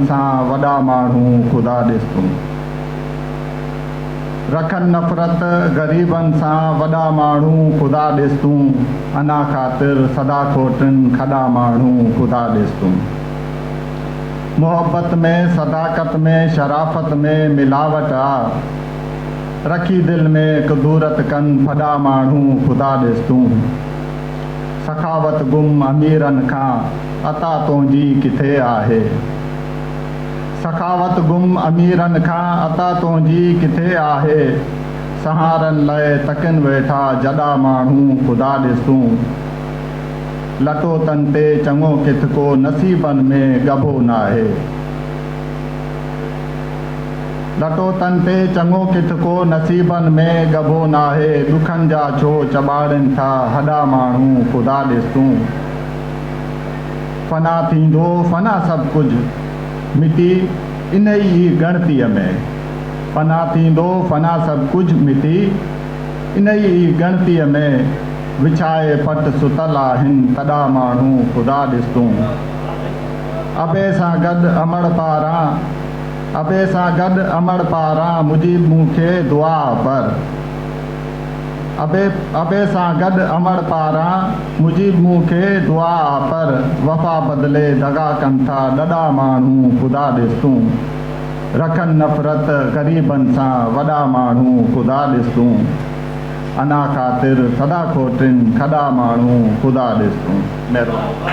सां वॾा माण्हू ख़ुदा ॾिस तूं। रखनि नफ़रत ग़रीबनि सां वॾा माण्हू ख़ुदा ॾिस तूं। अना ख़ातिर सदा खोटनि खॾा माण्हू ख़ुदा ॾिस तूं। मोहब्बत में सदाकत में शराफ़त में मिलावट आ। रखी दिल में कुदूरत कनि फॾा माण्हू ख़ुदा ॾिस तूं। सखावत गुम अमीरनि खां अता तुंहिंजी किथे आहे। सखावत गुम अमीरनि खां अता तुंहिंजी किथे आहे। सहारनि लाइ तकिन वेठा जॾा माण्हू ख़ुदा ॾिस तूं। लटो तन ते चङो किथ को नसीबनि में ॻभो नाहे। लटो तन ते चङो किथ को नसीबनि में ॻभो नाहे। ॾुखनि जा छो चॿाड़नि था हॾा माण्हू ख़ुदा ॾिस तूं। फना थींदो फना सभु कुझु मिटी इन ई गणतीअ में। फना थींदो फना सभु कुझु मिटी इन ई गणतीअ में। विछाए पट सुतल आहिनि तॾा माण्हू ख़ुदा ॾिस तूं। अबे सां गॾु अमड़ पारां मुजीब मूंखे दुआ पर। अबे सां गॾु अमड़ पारां मुजीब मूंखे दुआ पर। वफ़ा बदिले दगा कनि था ॾॾा माण्हू ख़ुदा ॾिस तूं। रखनि नफ़रत ग़रीबनि सां वॾा माण्हू ख़ुदा ॾिस तूं। अना ख़ातिर सदा खोटनि खॾा माण्हू ख़ुदा ॾिस तूं। महिरबानी।